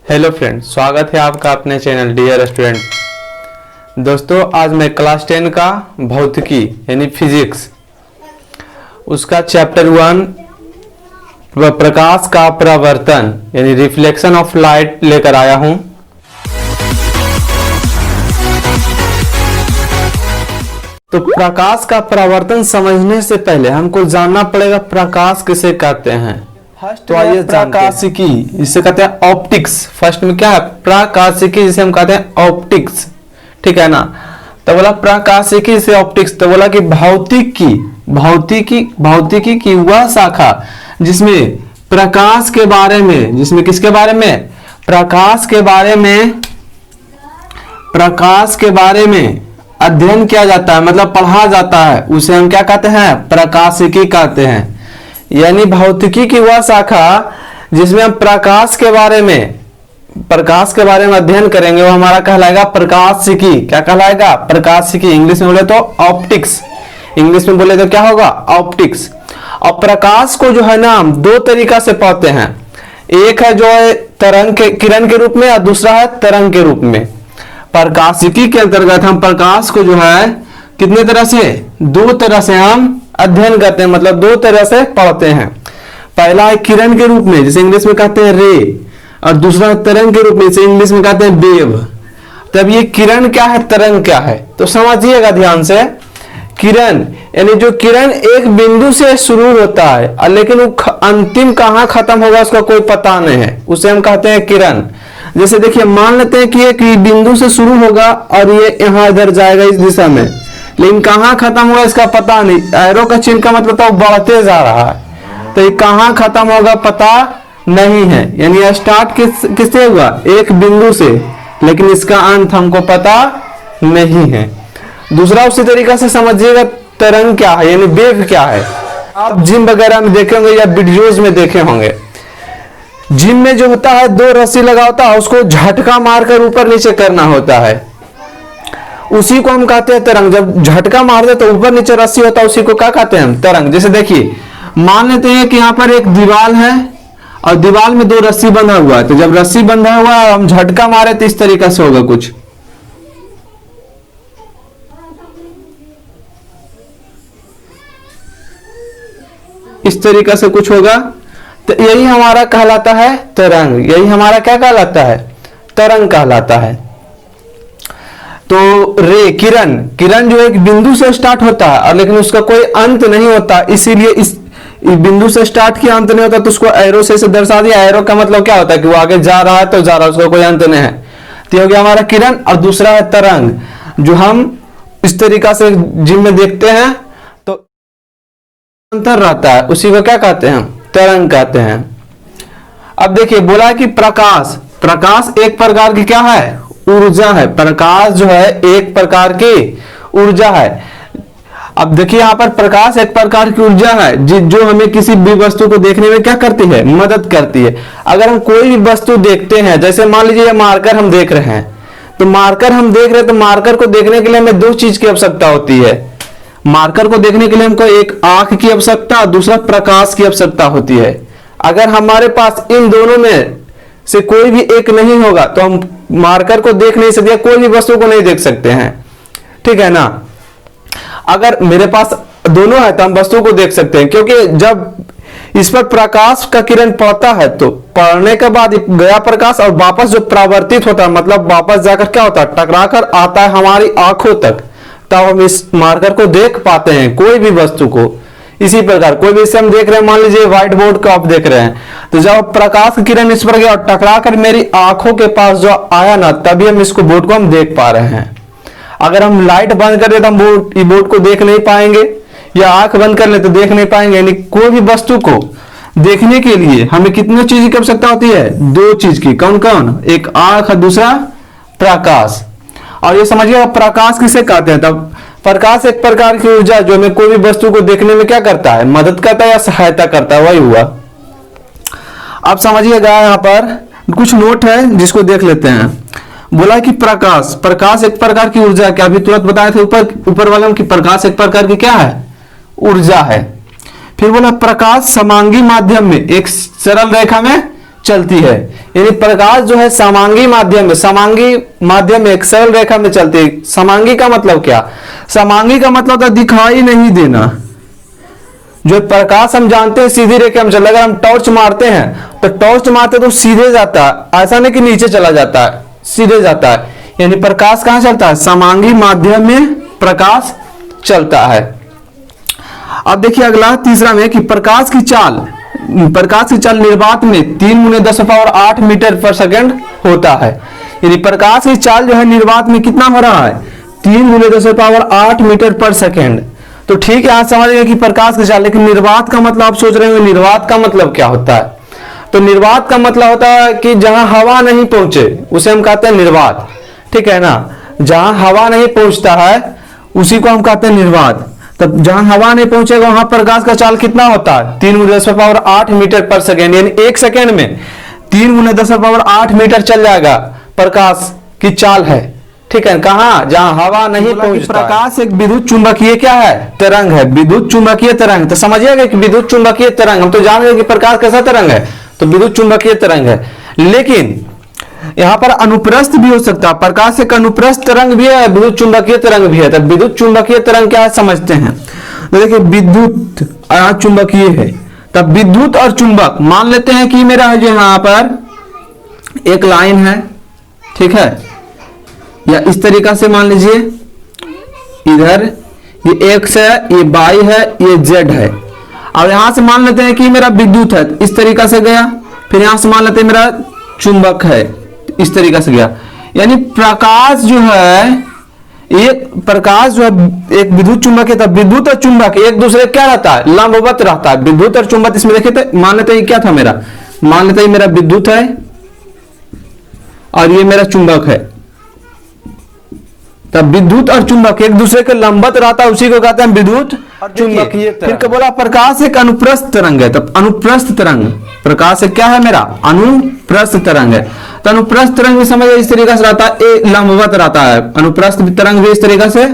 Hello friend, स्वागत है आपका अपने चैनल डियर स्टूडेंट। दोस्तों, आज मैं क्लास 10 का भौतिकी यानी फिजिक्स उसका चैप्टर 1 प्रकाश का परावर्तन यानी रिफ्लेक्शन ऑफ लाइट लेकर आया हूं। तो प्रकाश का परावर्तन समझने से पहले हमको जानना पड़ेगा प्रकाश किसे कहते हैं। तो आइए प्रकाशिकी, जिसे कहते हैं ऑप्टिक्स। फर्स्ट में क्या है? प्रकाशिकी, जिसे हम कहते हैं ऑप्टिक्स, ठीक है ना। तो बोला प्रकाशिकी से ऑप्टिक्स, तो बोला कि भौतिकी की वह शाखा जिसमें प्रकाश के बारे में, जिसमें किसके बारे में? प्रकाश के बारे में अध्ययन किया जाता है, मतलब पढ़ा जाता है, उसे हम क्या कहते हैं? प्रकाशिकी कहते हैं। यानी भौतिकी की वह शाखा जिसमें हम प्रकाश के बारे में अध्ययन करेंगे, वो हमारा कहलाएगा प्रकाशिकी। क्या कहलाएगा? प्रकाशिकी। इंग्लिश में बोले तो ऑप्टिक्स, इंग्लिश में बोले तो क्या होगा? ऑप्टिक्स। और प्रकाश को जो है ना हम दो तरीका से पाते हैं। एक है जो है किरण के रूप में, और दूसरा है तरंग के रूप में। प्रकाशिकी के अंतर्गत हम प्रकाश को जो है कितने तरह से? दो तरह से हम अध्ययन करते हैं, मतलब दो तरह से पढ़ते हैं। पहला है किरण के रूप में, जिसे इंग्लिश में कहते हैं रे, और दूसरा है तरंग के रूप में, जिसे इंग्लिश में कहते हैं वेव। तब ये किरण क्या है, तरंग क्या है, तो समझिएगा ध्यान से। किरण यानी जो किरण एक बिंदु से शुरू होता है, लेकिन वो अंतिम कहाँ खत्म होगा उसका कोई पता नहीं है, उसे हम कहते हैं किरण। जैसे देखिए, मान लेते हैं कि एक बिंदु से शुरू होगा और ये यहाँ इधर जाएगा इस दिशा में, लेकिन कहाँ खत्म होगा इसका पता नहीं। एरो का चिन्ह का मतलब तो बढ़ते जा रहा है, तो ये कहाँ खत्म होगा पता नहीं है। यानी स्टार्ट किससे हुआ? एक बिंदु से, लेकिन इसका अंत हमको पता नहीं है। दूसरा उसी तरीका से समझिएगा तरंग क्या है, यानी वेव क्या है। आप जिम वगैरह में देखे होंगे या वीडियोज में देखे होंगे, जिम में जो होता है दो रस्सी लगा होता है, उसको झटका मारकर ऊपर नीचे करना होता है, उसी को हम कहते हैं तरंग। जब झटका मार दे तो ऊपर नीचे रस्सी होता है, उसी को क्या कहते हैं हम? तरंग। जैसे देखिए, मान लेते हैं कि यहाँ पर एक दीवार है और दीवार में दो रस्सी बंधा हुआ है, तो जब रस्सी बंधा हुआ है हम झटका मारे तो इस तरीका से होगा, कुछ इस तरीका से कुछ होगा। तो यही हमारा कहलाता है तरंग। यही हमारा क्या कहलाता है? तरंग कहलाता है। तो रे किरण जो एक बिंदु से स्टार्ट होता है, और लेकिन उसका कोई अंत नहीं होता, इसीलिए इस बिंदु से स्टार्ट किया, अंत नहीं होता, तो उसको एरो से दर्शा दिया। एरो का मतलब क्या होता है कि वो आगे जा रहा है तो जा रहा है, उसका कोई अंत नहीं है। तो हो गया हमारा किरण। और दूसरा है तरंग, जो हम इस तरीका से जिम में देखते हैं, तो अंतर रहता है, उसी को क्या कहते हैं? तरंग कहते हैं। अब देखिए, बोला कि प्रकाश एक प्रकार की क्या है? ऊर्जा है। प्रकाश जो है एक प्रकार की ऊर्जा है। अब देखिए, यहाँ पर प्रकाश एक प्रकार की ऊर्जा है जो हमें किसी भी वस्तु को देखने में क्या करती है? मदद करती है। अगर हम कोई भी वस्तु देखते हैं, जैसे मान लीजिए मार्कर हम देख रहे हैं, तो मार्कर को देखने के लिए हमें दो चीज की आवश्यकता होती है। मार्कर को देखने के लिए हमको एक आंख की आवश्यकता, दूसरा प्रकाश की आवश्यकता होती है। अगर हमारे पास इन दोनों में से कोई भी एक नहीं होगा तो हम मार्कर को देख नहीं सकते, कोई भी वस्तु को नहीं देख सकते हैं, ठीक है ना। अगर मेरे पास दोनों है तो हम वस्तु को देख सकते हैं, क्योंकि जब इस पर प्रकाश का किरण पड़ता है तो पड़ने के बाद गया प्रकाश और वापस जो परावर्तित होता है, मतलब वापस जाकर क्या होता है? टकरा कर आता है हमारी आंखों तक, तब हम इस मार्कर को देख पाते हैं, कोई भी वस्तु को। इसी प्रकार कोई भी हम देख रहे हैं, मान लीजिए व्हाइट बोर्ड को आप देख रहे हैं, तो जब प्रकाश की किरण इस पर गया और टकरा कर मेरी आंखों के पास जो आया ना, तभी हम इसको बोर्ड को हम देख पा रहे हैं। अगर हम लाइट बंद कर दे तो हम बोर्ड को देख नहीं पाएंगे, या आंख बंद कर ले तो देख नहीं पाएंगे। यानी कोई भी वस्तु को देखने के लिए हमें कितनी चीज की आवश्यकता होती है? दो चीज की। कौन कौन? एक आंख और दूसरा प्रकाश। और ये समझिए प्रकाश किसे कहते हैं? तब प्रकाश एक प्रकार की ऊर्जा जो हमें कोई भी वस्तु को देखने में क्या करता है? मदद करता है या सहायता करता है, वही हुआ। अब समझिएगा, यहाँ पर कुछ नोट है जिसको देख लेते हैं। बोला कि प्रकाश एक प्रकार की ऊर्जा, क्या अभी तुरंत बताए थे ऊपर वाले कि प्रकाश एक प्रकार की क्या है? ऊर्जा है। फिर बोला प्रकाश समांगी माध्यम में एक सरल रेखा में चलती है। यानी प्रकाश जो है समांगी माध्यम में एक सरल रेखा में चलती है। समांगी का मतलब क्या? समांगी का मतलब होता है दिखाई नहीं देना। जो प्रकाश हम जानते हैं सीधी रेखा में चलता है। अगर हम टॉर्च मारते हैं तो टॉर्च मारते तो सीधे जाता है, ऐसा नहीं कि नीचे चला जाता है, सीधे जाता है। यानी प्रकाश कहां चलता है? समांगी माध्यम में प्रकाश चलता है। अब देखिए अगला तीसरा में कि प्रकाश की चाल निर्वात में 3×10⁸ मीटर पर सेकंड होता है। यानी प्रकाश की चाल जो है निर्वात में कितना हो रहा है? 3×10⁸ मीटर पर सेकंड। तो ठीक है, आज समझ गए कि प्रकाश की चाल। लेकिन निर्वात का मतलब आप सोच रहे हो निर्वात का मतलब क्या होता है? तो निर्वात का मतलब होता है कि जहां हवा नहीं पहुंचे उसे हम कहते हैं निर्वात, ठीक है ना। जहां हवा नहीं पहुंचता है उसी को हम कहते हैं निर्वात। तब जहां हवा नहीं पहुंचेगा वहां प्रकाश का चाल कितना होता है? 3×10⁸ मीटर पर सेकेंड। यानी एक सेकेंड में 3×10⁸ मीटर चल जाएगा प्रकाश की चाल है, ठीक है। कहां? जहां हवा नहीं पहुंचता। प्रकाश एक विद्युत चुंबकीय क्या है? तरंग है, विद्युत चुंबकीय तरंग। तो समझिएगा कि विद्युत चुंबकीय तरंग, हम तो जान गए कि प्रकाश कैसा तरंग है, तो विद्युत चुंबकीय तरंग है। लेकिन यहां पर अनुप्रस्थ भी हो सकता है। प्रकाश एक अनुप्रस्थ तरंग भी है, विद्युत चुंबकीय तरंग भी है। तो विद्युत चुंबकीय तरंग क्या है समझते हैं। तो देखिए विद्युत चुंबकीय है, तब विद्युत और चुंबक मान लेते हैं कि मेरा जो यहां पर एक लाइन है, ठीक है, या इस तरीका से मान लीजिए इधर ये एक्स है, ये वाई है, ये जेड है। अब यहां से मान लेते हैं कि मेरा विद्युत है, इस तरीका से गया। फिर यहां से मान लेते हैं मेरा चुंबक है, इस तरीका से गया। यानी प्रकाश जो है एक विद्युत चुंबक है। तब विद्युत और चुंबक एक दूसरे क्या रहता है? लंबवत रहता है। विद्युत और चुंबक इसमें देखिए तो मान लेते हैं क्या था मेरा, मान लेते हैं मेरा विद्युत है और ये मेरा चुंबक है। तब विद्युत और चुंबक एक दूसरे के लंबवत रहता है, उसी को कहते हैं विद्युत चुंबकीय तरंग। फिर क्या बोला? प्रकाश एक अनुप्रस्थ तरंग है। तब अनुप्रस्थ तरंग, प्रकाश एक क्या है मेरा? अनुप्रस्थ तरंग है। तो अनुप्रस्थ तरंग भी समझ इस तरीके से रहता है, लंबवत रहता है। अनुप्रस्थ तरंग भी इस तरीके से